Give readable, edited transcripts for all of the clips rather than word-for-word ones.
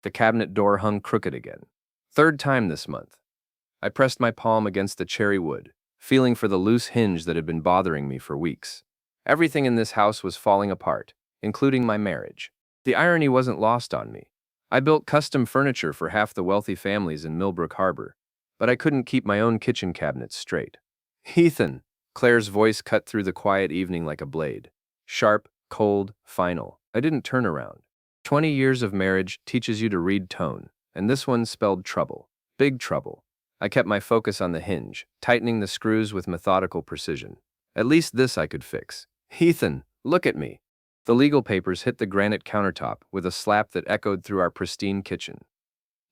The cabinet door hung crooked again. Third time this month. I pressed my palm against the cherry wood, feeling for the loose hinge that had been bothering me for weeks. Everything in this house was falling apart, including my marriage. The irony wasn't lost on me. I built custom furniture for half the wealthy families in Millbrook Harbor, but I couldn't keep my own kitchen cabinets straight. Ethan! Claire's voice cut through the quiet evening like a blade. Sharp, cold, final. I didn't turn around. 20 years of marriage teaches you to read tone, and this one spelled trouble. Big trouble. I kept my focus on the hinge, tightening the screws with methodical precision. At least this I could fix. Ethan, look at me. The legal papers hit the granite countertop with a slap that echoed through our pristine kitchen.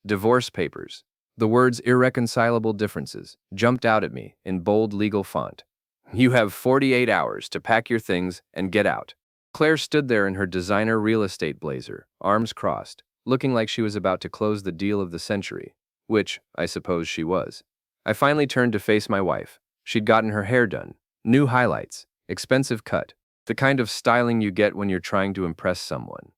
Divorce papers. The words irreconcilable differences jumped out at me in bold legal font. You have 48 hours to pack your things and get out. Claire stood there in her designer real estate blazer, arms crossed, looking like she was about to close the deal of the century, which, I suppose she was. I finally turned to face my wife. She'd gotten her hair done, new highlights, expensive cut, the kind of styling you get when you're trying to impress someone.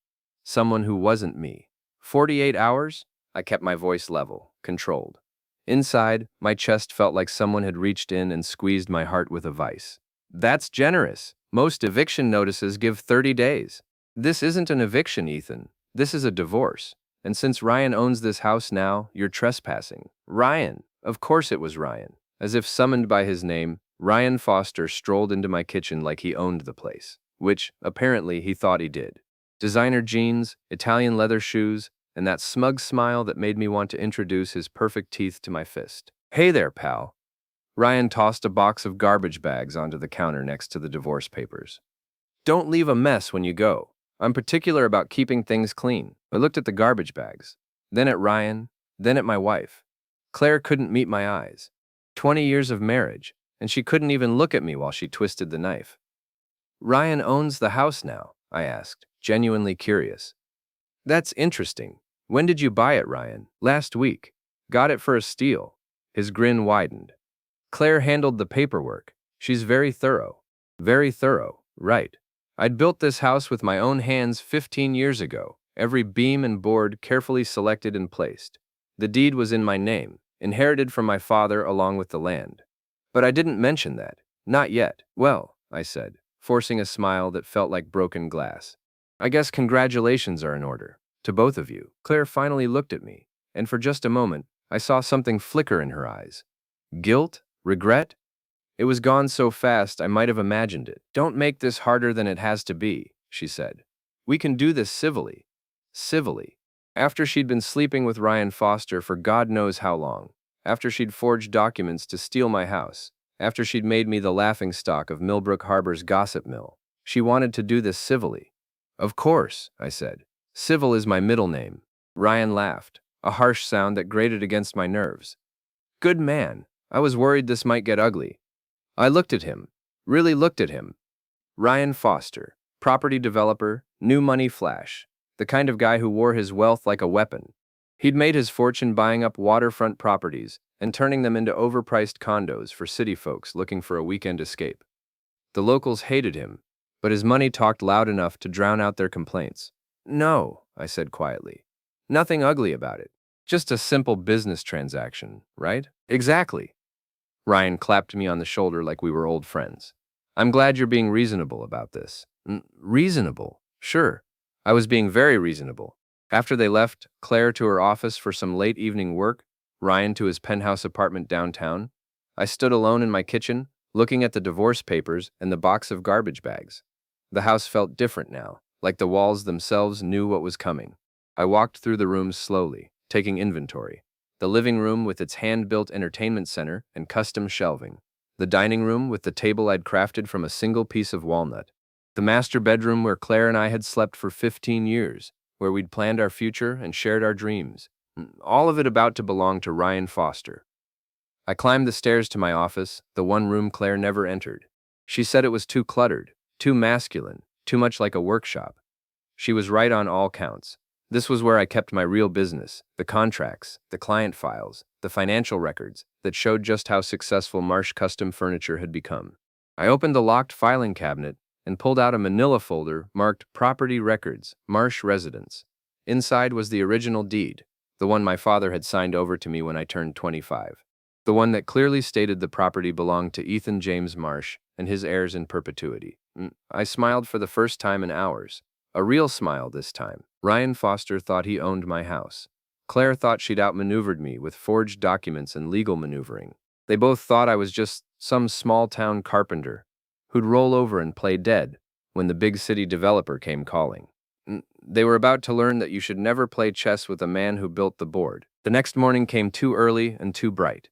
Someone who wasn't me. 48 hours? I kept my voice level, controlled. Inside, my chest felt like someone had reached in and squeezed my heart with a vice. That's generous. Most eviction notices give 30 days. This isn't an eviction, Ethan. This is a divorce. And since Ryan owns this house now, you're trespassing. Ryan! Of course it was Ryan. As if summoned by his name, Ryan Foster strolled into my kitchen like he owned the place, which, apparently, he thought he did. Designer jeans, Italian leather shoes, and that smug smile that made me want to introduce his perfect teeth to my fist. Hey there, pal. Ryan tossed a box of garbage bags onto the counter next to the divorce papers. Don't leave a mess when you go. I'm particular about keeping things clean. I looked at the garbage bags, then at Ryan, then at my wife. Claire couldn't meet my eyes. 20 years of marriage, and she couldn't even look at me while she twisted the knife. Ryan owns the house now, I asked, genuinely curious. That's interesting. When did you buy it, Ryan? Last week. Got it for a steal. His grin widened. Claire handled the paperwork. She's very thorough. Very thorough, right. I'd built this house with my own hands 15 years ago, every beam and board carefully selected and placed. The deed was in my name, inherited from my father along with the land. But I didn't mention that. Not yet. Well, I said, forcing a smile that felt like broken glass. I guess congratulations are in order. To both of you. Claire finally looked at me, and for just a moment, I saw something flicker in her eyes. Guilt? Regret? It was gone so fast I might have imagined it. Don't make this harder than it has to be, she said. We can do this civilly. Civilly. After she'd been sleeping with Ryan Foster for God knows how long, after she'd forged documents to steal my house, after she'd made me the laughingstock of Millbrook Harbor's gossip mill, she wanted to do this civilly. Of course, I said. Civil is my middle name. Ryan laughed, a harsh sound that grated against my nerves. Good man. I was worried this might get ugly. I looked at him. Really looked at him. Ryan Foster, property developer, new money flash, the kind of guy who wore his wealth like a weapon. He'd made his fortune buying up waterfront properties and turning them into overpriced condos for city folks looking for a weekend escape. The locals hated him, but his money talked loud enough to drown out their complaints. No, I said quietly. Nothing ugly about it. Just a simple business transaction, right? Exactly. Ryan clapped me on the shoulder like we were old friends. I'm glad you're being reasonable about this. Reasonable? Sure. I was being very reasonable. After they left, Claire to her office for some late evening work, Ryan to his penthouse apartment downtown, I stood alone in my kitchen, looking at the divorce papers and the box of garbage bags. The house felt different now, like the walls themselves knew what was coming. I walked through the rooms slowly, taking inventory. The living room with its hand-built entertainment center and custom shelving. The dining room with the table I'd crafted from a single piece of walnut. The master bedroom where Claire and I had slept for 15 years, where we'd planned our future and shared our dreams. All of it about to belong to Ryan Foster. I climbed the stairs to my office, the one room Claire never entered. She said it was too cluttered, too masculine, too much like a workshop. She was right on all counts. This was where I kept my real business, the contracts, the client files, the financial records that showed just how successful Marsh Custom Furniture had become. I opened the locked filing cabinet and pulled out a manila folder marked Property Records, Marsh Residence. Inside was the original deed, the one my father had signed over to me when I turned 25. The one that clearly stated the property belonged to Ethan James Marsh and his heirs in perpetuity. I smiled for the first time in hours. A real smile this time. Ryan Foster thought he owned my house. Claire thought she'd outmaneuvered me with forged documents and legal maneuvering. They both thought I was just some small-town carpenter who'd roll over and play dead when the big city developer came calling. They were about to learn that you should never play chess with a man who built the board. The next morning came too early and too bright.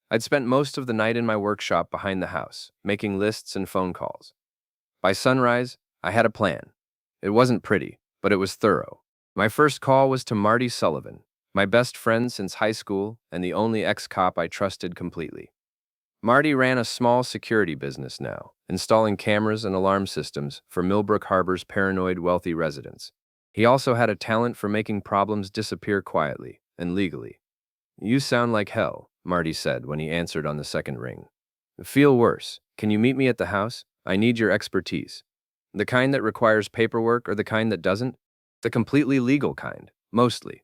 I'd spent most of the night in my workshop behind the house, making lists and phone calls. By sunrise, I had a plan. It wasn't pretty, but it was thorough. My first call was to Marty Sullivan, my best friend since high school and the only ex-cop I trusted completely. Marty ran a small security business now, installing cameras and alarm systems for Millbrook Harbor's paranoid wealthy residents. He also had a talent for making problems disappear quietly and legally. "You sound like hell," Marty said when he answered on the second ring. "Feel worse. Can you meet me at the house? I need your expertise. The kind that requires paperwork or the kind that doesn't? The completely legal kind, mostly."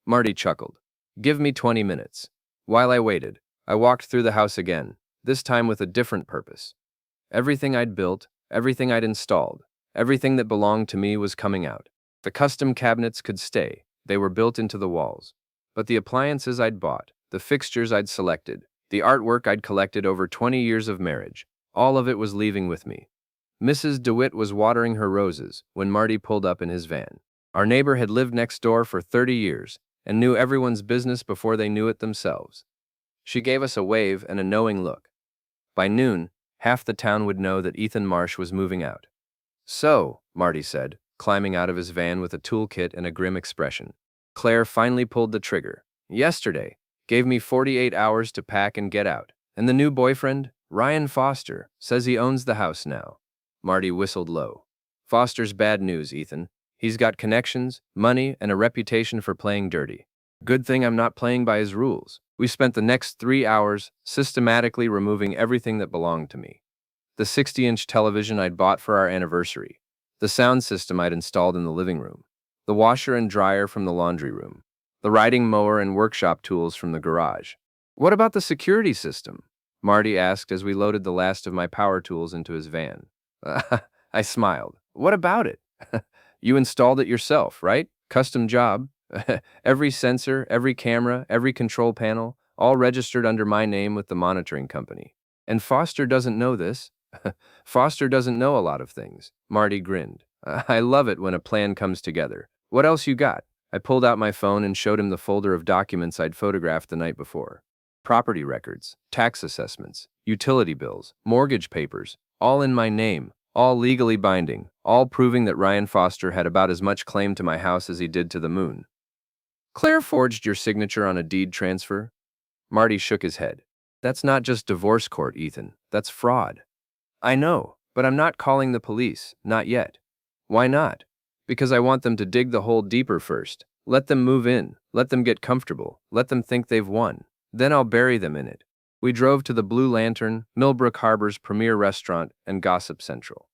Marty chuckled. "Give me 20 minutes. While I waited, I walked through the house again, this time with a different purpose. Everything I'd built, everything I'd installed, everything that belonged to me was coming out. The custom cabinets could stay, they were built into the walls. But the appliances I'd bought, the fixtures I'd selected, the artwork I'd collected over 20 years of marriage, all of it was leaving with me. Mrs. DeWitt was watering her roses when Marty pulled up in his van. Our neighbor had lived next door for 30 years and knew everyone's business before they knew it themselves. She gave us a wave and a knowing look. By noon, half the town would know that Ethan Marsh was moving out. "So," Marty said, climbing out of his van with a toolkit and a grim expression. Claire finally pulled the trigger. "Yesterday. Gave me 48 hours to pack and get out. And the new boyfriend, Ryan Foster, says he owns the house now." Marty whistled low. "Foster's bad news, Ethan. He's got connections, money, and a reputation for playing dirty. Good thing I'm not playing by his rules." We spent the next 3 hours systematically removing everything that belonged to me. The 60-inch television I'd bought for our anniversary, the sound system I'd installed in the living room, the washer and dryer from the laundry room, the riding mower and workshop tools from the garage. "What about the security system?" Marty asked as we loaded the last of my power tools into his van. I smiled. "What about it? You installed it yourself, right? Custom job. Every sensor, every camera, every control panel, all registered under my name with the monitoring company. And Foster doesn't know this." "Foster doesn't know a lot of things." Marty grinned. "I love it when a plan comes together. What else you got?" I pulled out my phone and showed him the folder of documents I'd photographed the night before. Property records, tax assessments, utility bills, mortgage papers, all in my name, all legally binding, all proving that Ryan Foster had about as much claim to my house as he did to the moon. "Claire forged your signature on a deed transfer?" Marty shook his head. "That's not just divorce court, Ethan. That's fraud." "I know, but I'm not calling the police, not yet." "Why not?" "Because I want them to dig the hole deeper first. Let them move in, let them get comfortable, let them think they've won. Then I'll bury them in it." We drove to the Blue Lantern, Millbrook Harbor's premier restaurant and gossip central.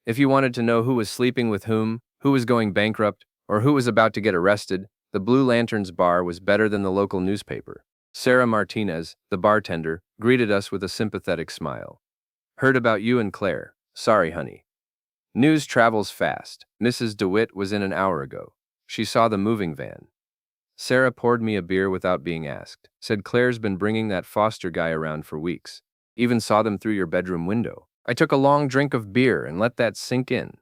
If you wanted to know who was sleeping with whom, who was going bankrupt, or who was about to get arrested, the Blue Lantern's bar was better than the local newspaper. Sarah Martinez, the bartender, greeted us with a sympathetic smile. "Heard about you and Claire. Sorry, honey." News travels fast. Mrs. DeWitt was in an hour ago. She saw the moving van. Sarah poured me a beer without being asked. Said Claire's been bringing that Foster guy around for weeks. Even saw them through your bedroom window. I took a long drink of beer and let that sink in.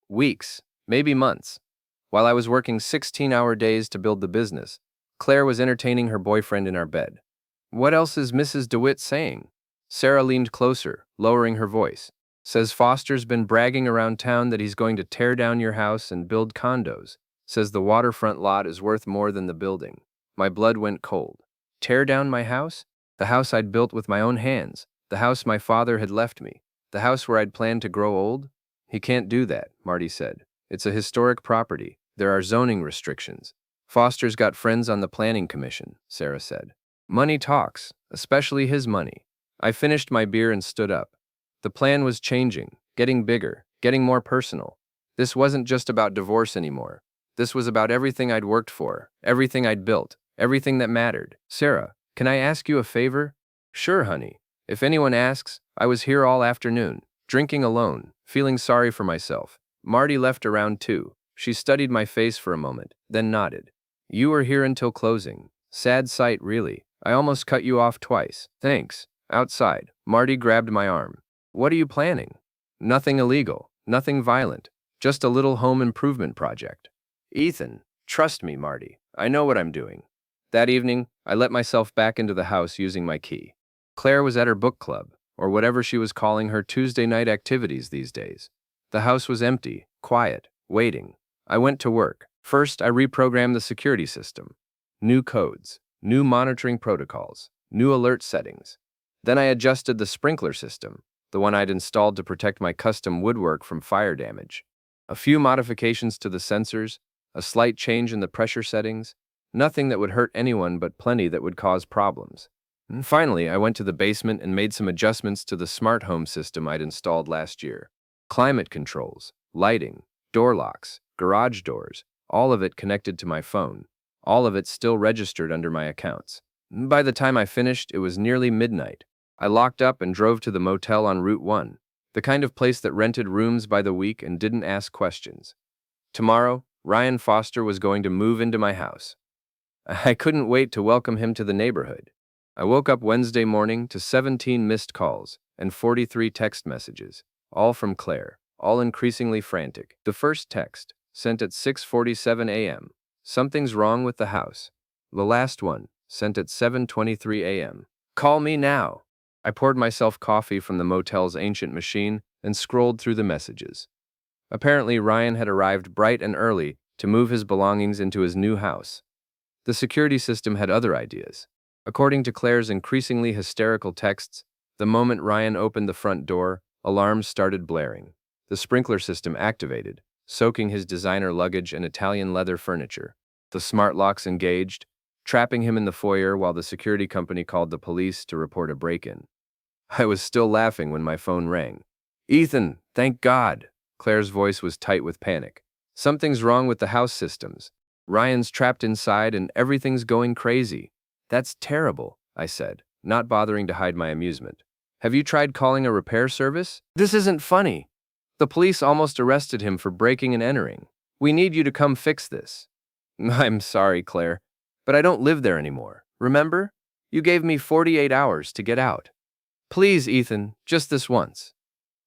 Weeks, maybe months. While I was working 16-hour days to build the business, Claire was entertaining her boyfriend in our bed. "What else is Mrs. DeWitt saying?" Sarah leaned closer, lowering her voice. "Says Foster's been bragging around town that he's going to tear down your house and build condos. Says the waterfront lot is worth more than the building." My blood went cold. Tear down my house? The house I'd built with my own hands. The house my father had left me. The house where I'd planned to grow old? "He can't do that," Marty said. "It's a historic property. There are zoning restrictions." "Foster's got friends on the planning commission," Sarah said. "Money talks, especially his money." I finished my beer and stood up. The plan was changing, getting bigger, getting more personal. This wasn't just about divorce anymore. This was about everything I'd worked for, everything I'd built, everything that mattered. Sarah, can I ask you a favor? Sure, honey. If anyone asks, I was here all afternoon, drinking alone, feeling sorry for myself. Marty left around 2. She studied my face for a moment, then nodded. You were here until closing. Sad sight, really. I almost cut you off twice. Thanks. Outside, Marty grabbed my arm. What are you planning? Nothing illegal, nothing violent, just a little home improvement project. Ethan, trust me, Marty. I know what I'm doing. That evening, I let myself back into the house using my key. Claire was at her book club, or whatever she was calling her Tuesday night activities these days. The house was empty, quiet, waiting. I went to work. First, I reprogrammed the security system. New codes, new monitoring protocols, new alert settings. Then I adjusted the sprinkler system, the one I'd installed to protect my custom woodwork from fire damage. A few modifications to the sensors, a slight change in the pressure settings, nothing that would hurt anyone but plenty that would cause problems. And finally, I went to the basement and made some adjustments to the smart home system I'd installed last year. Climate controls, lighting, door locks, garage doors, all of it connected to my phone, all of it still registered under my accounts. By the time I finished, it was nearly midnight. I locked up and drove to the motel on Route 1, the kind of place that rented rooms by the week and didn't ask questions. Tomorrow, Ryan Foster was going to move into my house. I couldn't wait to welcome him to the neighborhood. I woke up Wednesday morning to 17 missed calls and 43 text messages, all from Claire, all increasingly frantic. The first text, sent at 6:47 a.m. Something's wrong with the house. The last one, sent at 7:23 a.m. Call me now. I poured myself coffee from the motel's ancient machine and scrolled through the messages. Apparently, Ryan had arrived bright and early to move his belongings into his new house. The security system had other ideas. According to Claire's increasingly hysterical texts, the moment Ryan opened the front door, alarms started blaring. The sprinkler system activated, soaking his designer luggage and Italian leather furniture. The smart locks engaged, trapping him in the foyer while the security company called the police to report a break-in. I was still laughing when my phone rang. Ethan, thank God! Claire's voice was tight with panic. Something's wrong with the house systems. Ryan's trapped inside and everything's going crazy. That's terrible, I said, not bothering to hide my amusement. Have you tried calling a repair service? This isn't funny. The police almost arrested him for breaking and entering. We need you to come fix this. I'm sorry, Claire, but I don't live there anymore. Remember? You gave me 48 hours to get out. Please, Ethan, just this once.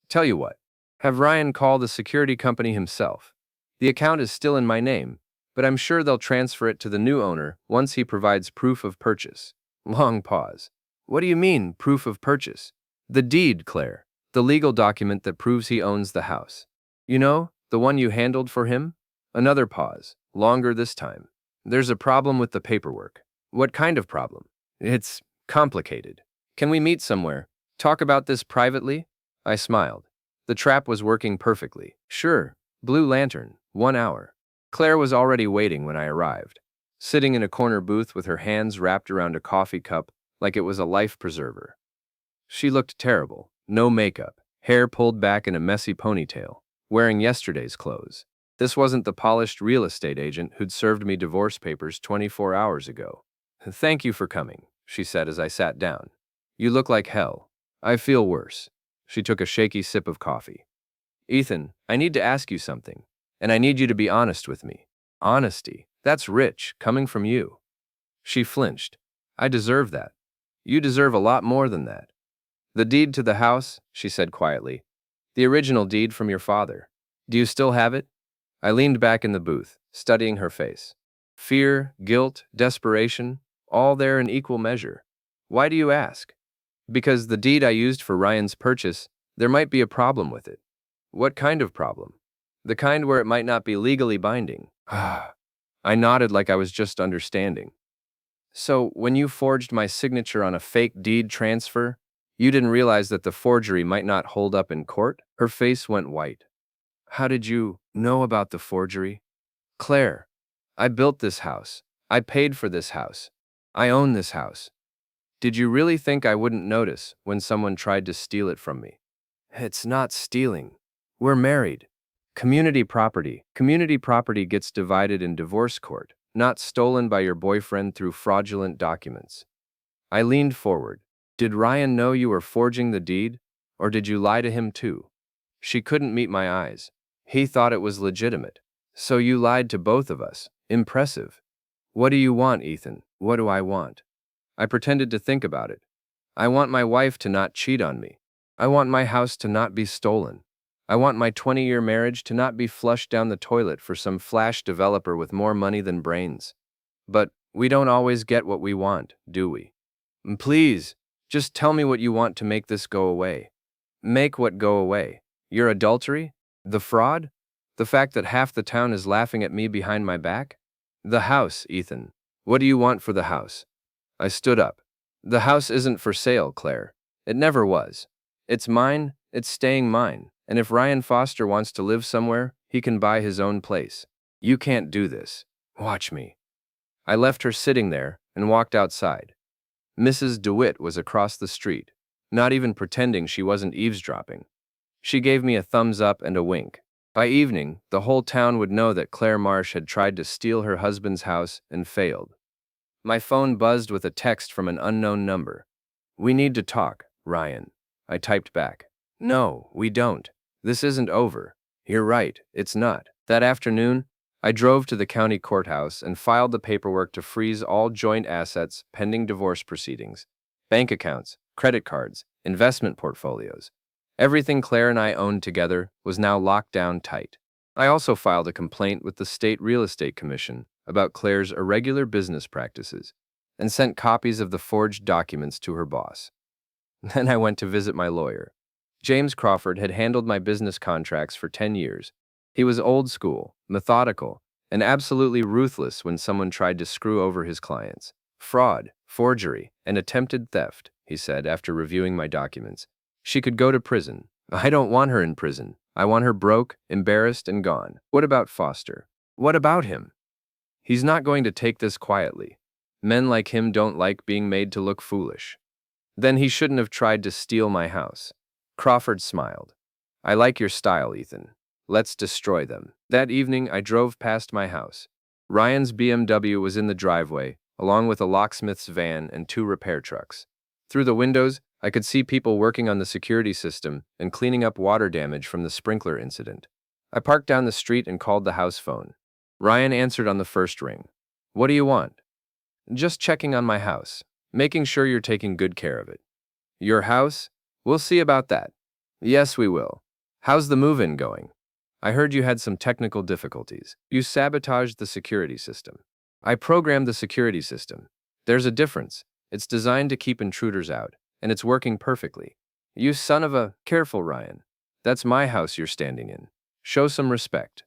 Tell you what, have Ryan call the security company himself. The account is still in my name, but I'm sure they'll transfer it to the new owner once he provides proof of purchase. Long pause. What do you mean, proof of purchase? The deed, Claire. The legal document that proves he owns the house. You know, the one you handled for him? Another pause, longer this time. There's a problem with the paperwork. What kind of problem? It's complicated. Can we meet somewhere? Talk about this privately? I smiled. The trap was working perfectly. Sure. Blue Lantern, 1 hour. Claire was already waiting when I arrived, sitting in a corner booth with her hands wrapped around a coffee cup like it was a life preserver. She looked terrible. No makeup, hair pulled back in a messy ponytail, wearing yesterday's clothes. This wasn't the polished real estate agent who'd served me divorce papers 24 hours ago. Thank you for coming, she said as I sat down. You look like hell. I feel worse. She took a shaky sip of coffee. Ethan, I need to ask you something, and I need you to be honest with me. Honesty, that's rich, coming from you. She flinched. I deserve that. You deserve a lot more than that. The deed to the house, she said quietly. The original deed from your father. Do you still have it? I leaned back in the booth, studying her face. Fear, guilt, desperation, all there in equal measure. Why do you ask? Because the deed I used for Ryan's purchase, there might be a problem with it. What kind of problem? The kind where it might not be legally binding. I nodded like I was just understanding. So, when you forged my signature on a fake deed transfer, you didn't realize that the forgery might not hold up in court? Her face went white. How did you know about the forgery? Claire, I built this house. I paid for this house. I own this house. Did you really think I wouldn't notice when someone tried to steal it from me? It's not stealing. We're married. Community property. Community property gets divided in divorce court, not stolen by your boyfriend through fraudulent documents. I leaned forward. Did Ryan know you were forging the deed? Or did you lie to him too? She couldn't meet my eyes. He thought it was legitimate. So you lied to both of us. Impressive. What do you want, Ethan? What do I want? I pretended to think about it. I want my wife to not cheat on me. I want my house to not be stolen. I want my 20-year marriage to not be flushed down the toilet for some flash developer with more money than brains. But we don't always get what we want, do we? Please, just tell me what you want to make this go away. Make what go away? Your adultery? The fraud? The fact that half the town is laughing at me behind my back? The house, Ethan. What do you want for the house? I stood up. The house isn't for sale, Claire. It never was. It's mine, it's staying mine, and if Ryan Foster wants to live somewhere, he can buy his own place. You can't do this. Watch me. I left her sitting there and walked outside. Mrs. DeWitt was across the street, not even pretending she wasn't eavesdropping. She gave me a thumbs up and a wink. By evening, the whole town would know that Claire Marsh had tried to steal her husband's house and failed. My phone buzzed with a text from an unknown number. We need to talk, Ryan. I typed back. No, we don't. This isn't over. You're right, it's not. That afternoon, I drove to the county courthouse and filed the paperwork to freeze all joint assets pending divorce proceedings, bank accounts, credit cards, investment portfolios. Everything Claire and I owned together was now locked down tight. I also filed a complaint with the State Real Estate Commission about Claire's irregular business practices and sent copies of the forged documents to her boss. Then I went to visit my lawyer. James Crawford had handled my business contracts for 10 years. He was old school, methodical, and absolutely ruthless when someone tried to screw over his clients. Fraud, forgery, and attempted theft, he said after reviewing my documents. She could go to prison. I don't want her in prison. I want her broke, embarrassed, and gone. What about Foster? What about him? He's not going to take this quietly. Men like him don't like being made to look foolish. Then he shouldn't have tried to steal my house. Crawford smiled. I like your style, Ethan. Let's destroy them. That evening, I drove past my house. Ryan's BMW was in the driveway, along with a locksmith's van and 2 repair trucks. Through the windows, I could see people working on the security system and cleaning up water damage from the sprinkler incident. I parked down the street and called the house phone. Ryan answered on the first ring. What do you want? Just checking on my house, making sure you're taking good care of it. Your house? We'll see about that. Yes, we will. How's the move-in going? I heard you had some technical difficulties. You sabotaged the security system. I programmed the security system. There's a difference. It's designed to keep intruders out, and it's working perfectly. You son of a... Careful, Ryan. That's my house you're standing in. Show some respect.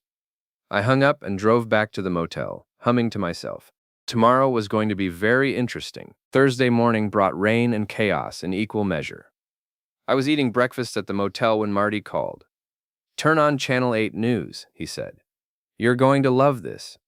I hung up and drove back to the motel, humming to myself. Tomorrow was going to be very interesting. Thursday morning brought rain and chaos in equal measure. I was eating breakfast at the motel when Marty called. Turn on Channel 8 News, he said. You're going to love this.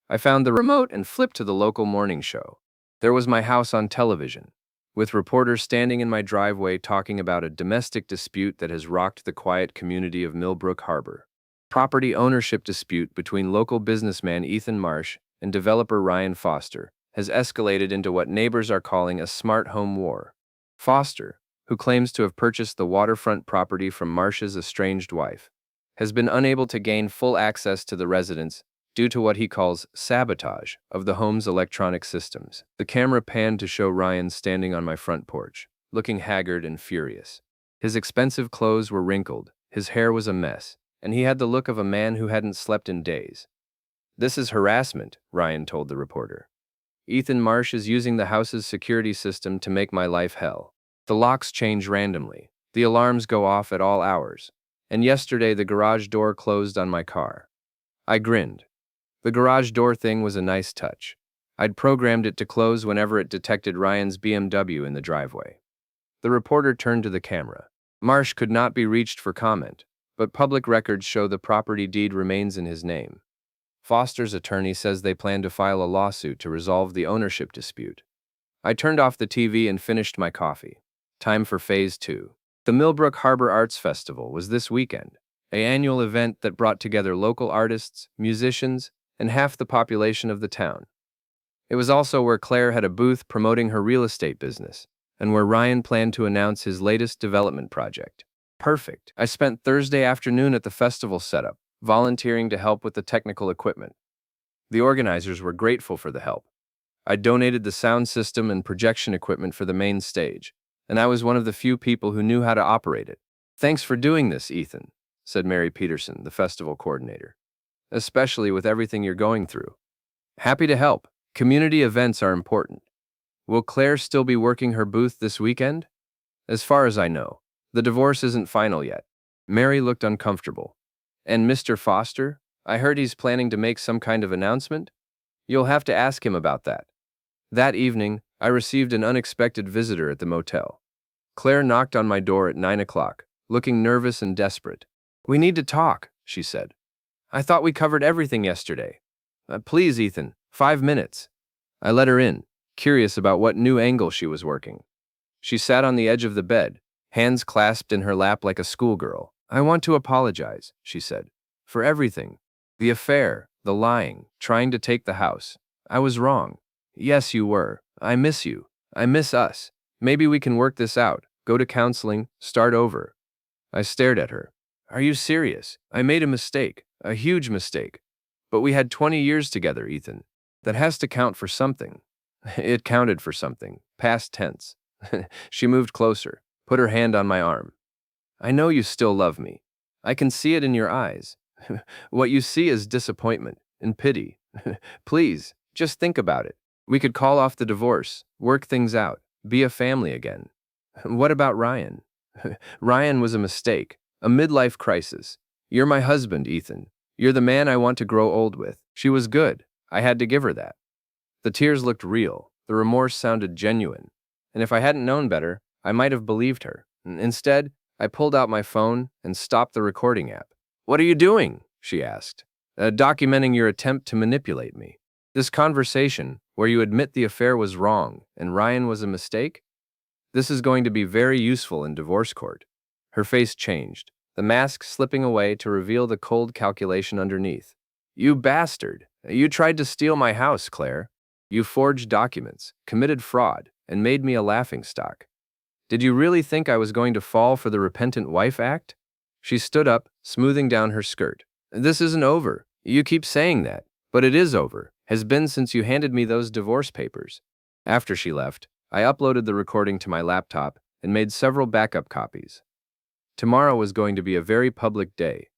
I found the remote and flipped to the local morning show. There was my house on television, with reporters standing in my driveway talking about a domestic dispute that has rocked the quiet community of Millbrook Harbor. Property ownership dispute between local businessman Ethan Marsh and developer Ryan Foster has escalated into what neighbors are calling a smart home war. Foster, who claims to have purchased the waterfront property from Marsh's estranged wife, has been unable to gain full access to the residence due to what he calls sabotage of the home's electronic systems. The camera panned to show Ryan standing on my front porch, looking haggard and furious. His expensive clothes were wrinkled, his hair was a mess, and he had the look of a man who hadn't slept in days. This is harassment, Ryan told the reporter. Ethan Marsh is using the house's security system to make my life hell. The locks change randomly, the alarms go off at all hours, and yesterday the garage door closed on my car. I grinned. The garage door thing was a nice touch. I'd programmed it to close whenever it detected Ryan's BMW in the driveway. The reporter turned to the camera. Marsh could not be reached for comment, but public records show the property deed remains in his name. Foster's attorney says they plan to file a lawsuit to resolve the ownership dispute. I turned off the TV and finished my coffee. Time for Phase 2. The Millbrook Harbor Arts Festival was this weekend, an annual event that brought together local artists, musicians, and half the population of the town. It was also where Claire had a booth promoting her real estate business, and where Ryan planned to announce his latest development project. Perfect. I spent Thursday afternoon at the festival setup, volunteering to help with the technical equipment. The organizers were grateful for the help. I donated the sound system and projection equipment for the main stage, and I was one of the few people who knew how to operate it. Thanks for doing this, Ethan, said Mary Peterson, the festival coordinator. Especially with everything you're going through. Happy to help. Community events are important. Will Claire still be working her booth this weekend? As far as I know, the divorce isn't final yet. Mary looked uncomfortable. And Mr. Foster? I heard he's planning to make some kind of announcement? You'll have to ask him about that. That evening, I received an unexpected visitor at the motel. Claire knocked on my door at 9 o'clock, looking nervous and desperate. We need to talk, she said. I thought we covered everything yesterday. Please, Ethan, 5 minutes. I let her in, curious about what new angle she was working. She sat on the edge of the bed, hands clasped in her lap like a schoolgirl. I want to apologize, she said, for everything. The affair, the lying, trying to take the house. I was wrong. Yes, you were. I miss you. I miss us. Maybe we can work this out, go to counseling, start over. I stared at her. Are you serious? I made a mistake, a huge mistake. But we had 20 years together, Ethan. That has to count for something. It counted for something, past tense. She moved closer, put her hand on my arm. I know you still love me. I can see it in your eyes. What you see is disappointment and pity. Please, just think about it. We could call off the divorce, work things out, be a family again. What about Ryan? Ryan was a mistake, a midlife crisis. You're my husband, Ethan. You're the man I want to grow old with. She was good. I had to give her that. The tears looked real. The remorse sounded genuine. And if I hadn't known better, I might have believed her. Instead, I pulled out my phone and stopped the recording app. What are you doing? She asked. Documenting your attempt to manipulate me. This conversation, where you admit the affair was wrong and Ryan was a mistake? This is going to be very useful in divorce court. Her face changed, the mask slipping away to reveal the cold calculation underneath. You bastard! You tried to steal my house, Claire. You forged documents, committed fraud, and made me a laughingstock. Did you really think I was going to fall for the repentant wife act? She stood up, smoothing down her skirt. This isn't over. You keep saying that, but it is over. Has been since you handed me those divorce papers. After she left, I uploaded the recording to my laptop and made several backup copies. Tomorrow was going to be a very public day.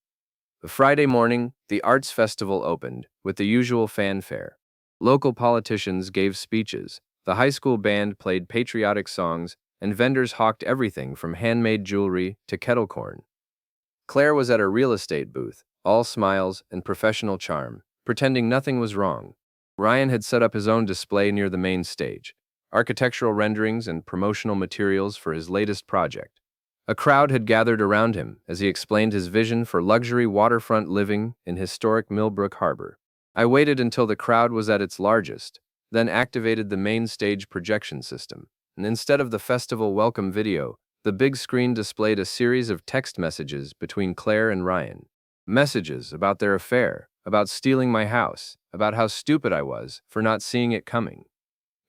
The Friday morning, the arts festival opened, with the usual fanfare. Local politicians gave speeches, the high school band played patriotic songs, and vendors hawked everything from handmade jewelry to kettle corn. Claire was at her real estate booth, all smiles and professional charm, pretending nothing was wrong. Ryan had set up his own display near the main stage, architectural renderings and promotional materials for his latest project. A crowd had gathered around him as he explained his vision for luxury waterfront living in historic Millbrook Harbor. I waited until the crowd was at its largest, then activated the main stage projection system, and instead of the festival welcome video, the big screen displayed a series of text messages between Claire and Ryan. Messages about their affair, about stealing my house, about how stupid I was for not seeing it coming.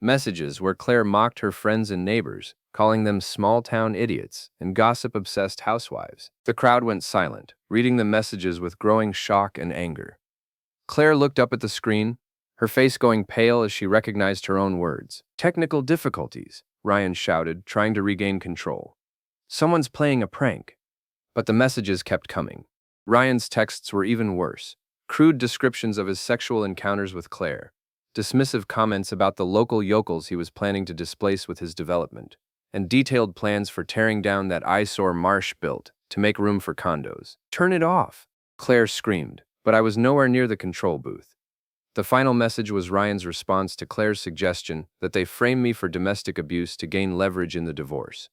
Messages where Claire mocked her friends and neighbors, calling them small-town idiots and gossip-obsessed housewives. The crowd went silent, reading the messages with growing shock and anger. Claire looked up at the screen, her face going pale as she recognized her own words. Technical difficulties, Ryan shouted, trying to regain control. Someone's playing a prank. But the messages kept coming. Ryan's texts were even worse. Crude descriptions of his sexual encounters with Claire. Dismissive comments about the local yokels he was planning to displace with his development. And detailed plans for tearing down that eyesore Marsh built to make room for condos. Turn it off, Claire screamed, but I was nowhere near the control booth. The final message was Ryan's response to Claire's suggestion that they frame me for domestic abuse to gain leverage in the divorce.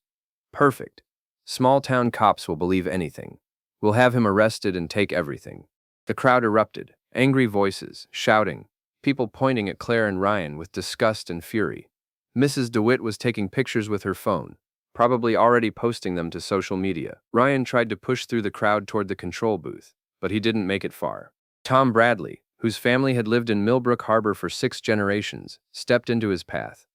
Perfect. Small-town cops will believe anything. We'll have him arrested and take everything. The crowd erupted, angry voices, shouting, people pointing at Claire and Ryan with disgust and fury. Mrs. DeWitt was taking pictures with her phone, probably already posting them to social media. Ryan tried to push through the crowd toward the control booth, but he didn't make it far. Tom Bradley, whose family had lived in Millbrook Harbor for 6 generations, stepped into his path.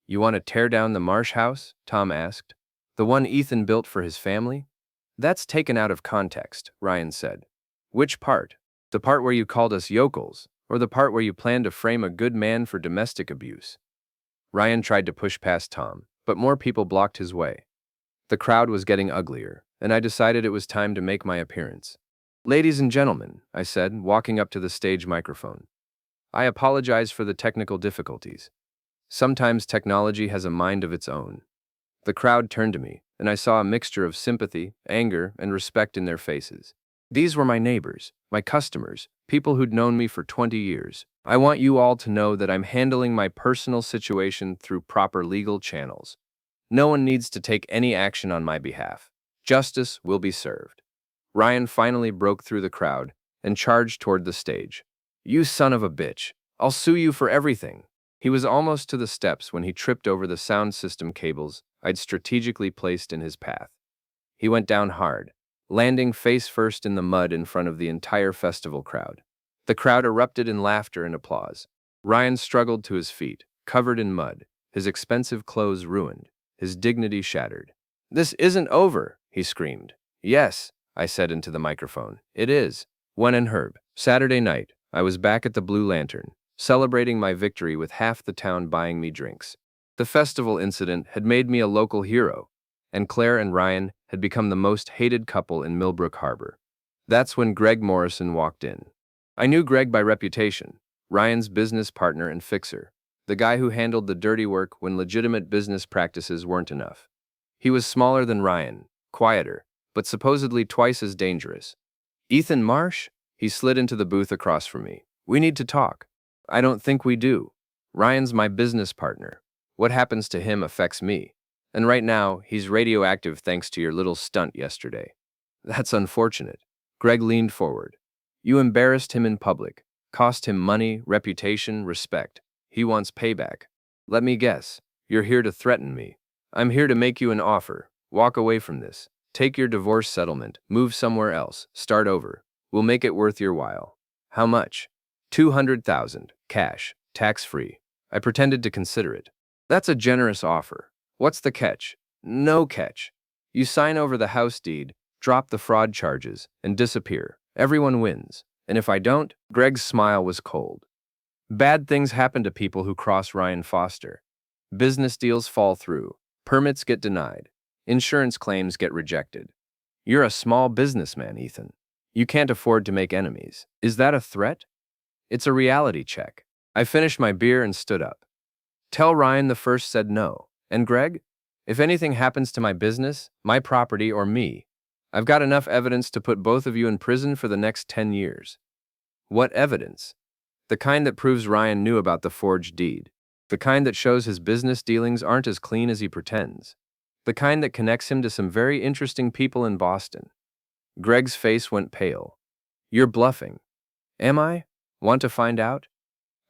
"You want to tear down the Marsh house?" Tom asked. "The one Ethan built for his family?" "That's taken out of context," Ryan said. "Which part? The part where you called us yokels, or the part where you planned to frame a good man for domestic abuse?" Ryan tried to push past Tom, but more people blocked his way. The crowd was getting uglier, and I decided it was time to make my appearance. "Ladies and gentlemen," I said, walking up to the stage microphone. "I apologize for the technical difficulties. Sometimes technology has a mind of its own." The crowd turned to me, and I saw a mixture of sympathy, anger, and respect in their faces. These were my neighbors, my customers, people who'd known me for 20 years. "I want you all to know that I'm handling my personal situation through proper legal channels. No one needs to take any action on my behalf. Justice will be served." Ryan finally broke through the crowd and charged toward the stage. "You son of a bitch. I'll sue you for everything." He was almost to the steps when he tripped over the sound system cables I'd strategically placed in his path. He went down hard, landing face first in the mud in front of the entire festival crowd. The crowd erupted in laughter and applause. Ryan struggled to his feet, covered in mud, his expensive clothes ruined, his dignity shattered. "This isn't over," he screamed. "Yes," I said into the microphone, "it is." When in Herb, Saturday night, I was back at the Blue Lantern, celebrating my victory with half the town buying me drinks. The festival incident had made me a local hero, and Claire and Ryan had become the most hated couple in Millbrook Harbor. That's when Greg Morrison walked in. I knew Greg by reputation, Ryan's business partner and fixer, the guy who handled the dirty work when legitimate business practices weren't enough. He was smaller than Ryan, quieter, but supposedly twice as dangerous. "Ethan Marsh?" He slid into the booth across from me. "We need to talk." "I don't think we do. Ryan's my business partner. What happens to him affects me. And right now, he's radioactive thanks to your little stunt yesterday." "That's unfortunate." Greg leaned forward. "You embarrassed him in public, cost him money, reputation, respect. He wants payback. Let me guess, you're here to threaten me." "I'm here to make you an offer. Walk away from this. Take your divorce settlement, move somewhere else, start over. We'll make it worth your while." "How much?" "200,000, cash, tax-free." I pretended to consider it. "That's a generous offer. What's the catch?" "No catch. You sign over the house deed, drop the fraud charges, and disappear. Everyone wins. And if I don't?" Greg's smile was cold. "Bad things happen to people who cross Ryan Foster. Business deals fall through. Permits get denied. Insurance claims get rejected. You're a small businessman, Ethan. You can't afford to make enemies. Is that a threat?" "It's a reality check." I finished my beer and stood up. "Tell Ryan the first said no. And Greg? If anything happens to my business, my property, or me, I've got enough evidence to put both of you in prison for the next 10 years. "What evidence?" "The kind that proves Ryan knew about the forged deed. The kind that shows his business dealings aren't as clean as he pretends. The kind that connects him to some very interesting people in Boston." Greg's face went pale. "You're bluffing." "Am I? Want to find out?"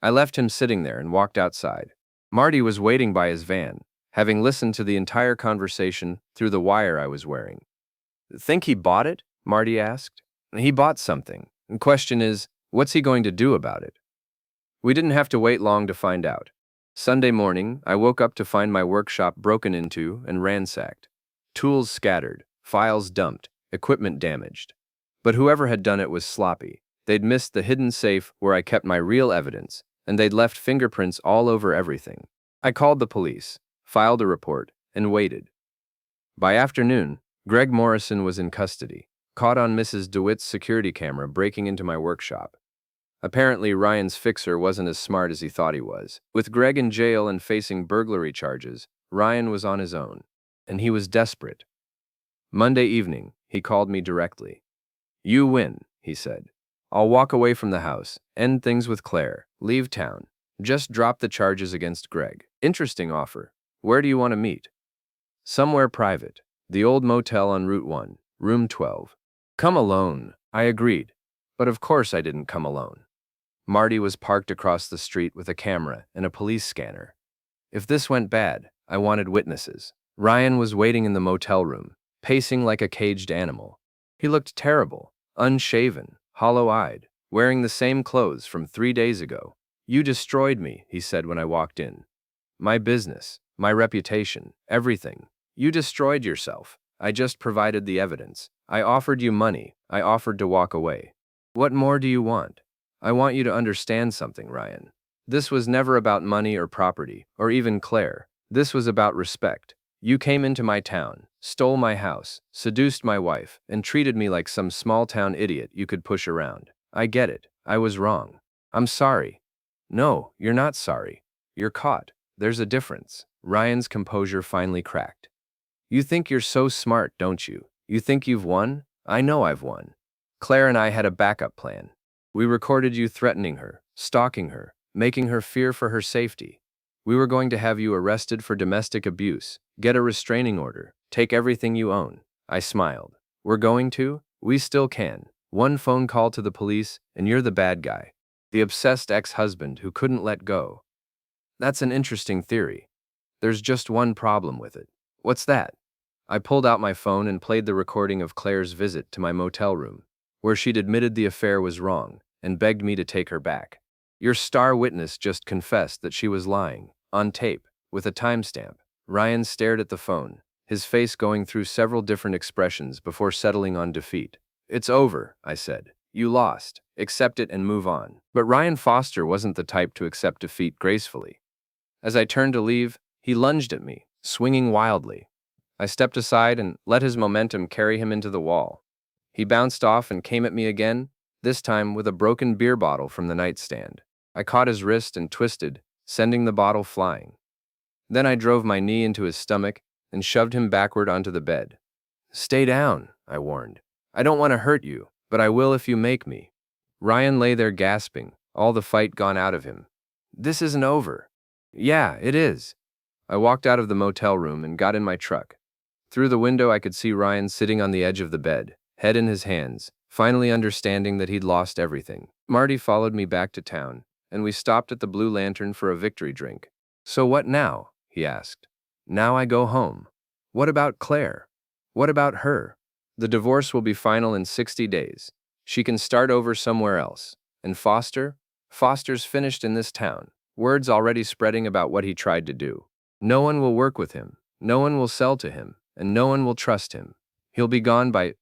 I left him sitting there and walked outside. Marty was waiting by his van, having listened to the entire conversation through the wire I was wearing. "Think he bought it?" Marty asked. "He bought something. The question is, what's he going to do about it?" We didn't have to wait long to find out. Sunday morning, I woke up to find my workshop broken into and ransacked. Tools scattered, files dumped, equipment damaged. But whoever had done it was sloppy. They'd missed the hidden safe where I kept my real evidence, and they'd left fingerprints all over everything. I called the police, filed a report, and waited. By afternoon, Greg Morrison was in custody, caught on Mrs. DeWitt's security camera breaking into my workshop. Apparently, Ryan's fixer wasn't as smart as he thought he was. With Greg in jail and facing burglary charges, Ryan was on his own, and he was desperate. Monday evening, he called me directly. "You win," he said. "I'll walk away from the house, end things with Claire, leave town. Just drop the charges against Greg." "Interesting offer. Where do you want to meet?" "Somewhere private. The old motel on Route 1, room 12. "Come alone." I agreed. But of course I didn't come alone. Marty was parked across the street with a camera and a police scanner. If this went bad, I wanted witnesses. Ryan was waiting in the motel room, pacing like a caged animal. He looked terrible, unshaven, hollow-eyed, wearing the same clothes from 3 days ago. "You destroyed me," he said when I walked in. "My business, my reputation, everything. You destroyed yourself. I just provided the evidence. I offered you money. I offered to walk away. What more do you want? I want you to understand something, Ryan. This was never about money or property, or even Claire. This was about respect. You came into my town, stole my house, seduced my wife, and treated me like some small-town idiot you could push around. I get it. I was wrong. I'm sorry." "No, you're not sorry. You're caught. There's a difference." Ryan's composure finally cracked. "You think you're so smart, don't you? You think you've won? I know I've won. Claire and I had a backup plan. We recorded you threatening her, stalking her, making her fear for her safety. We were going to have you arrested for domestic abuse, get a restraining order, take everything you own." I smiled. "We're going to? We still can. One phone call to the police, and you're the bad guy. The obsessed ex-husband who couldn't let go." "That's an interesting theory. There's just one problem with it." "What's that?" I pulled out my phone and played the recording of Claire's visit to my motel room, where she'd admitted the affair was wrong and begged me to take her back. "Your star witness just confessed that she was lying, on tape, with a timestamp." Ryan stared at the phone, his face going through several different expressions before settling on defeat. "It's over," I said. "You lost. Accept it and move on." But Ryan Foster wasn't the type to accept defeat gracefully. As I turned to leave, he lunged at me, swinging wildly. I stepped aside and let his momentum carry him into the wall. He bounced off and came at me again, this time with a broken beer bottle from the nightstand. I caught his wrist and twisted, sending the bottle flying. Then I drove my knee into his stomach and shoved him backward onto the bed. "Stay down," I warned. "I don't want to hurt you, but I will if you make me." Ryan lay there gasping, all the fight gone out of him. "This isn't over." "Yeah, it is." I walked out of the motel room and got in my truck. Through the window I could see Ryan sitting on the edge of the bed, head in his hands, finally understanding that he'd lost everything. Marty followed me back to town, and we stopped at the Blue Lantern for a victory drink. "So what now?" he asked. "Now I go home. What about Claire? What about her? The divorce will be final in 60 days. She can start over somewhere else. And Foster? Foster's finished in this town. Word's already spreading about what he tried to do. No one will work with him. No one will sell to him. And no one will trust him. He'll be gone by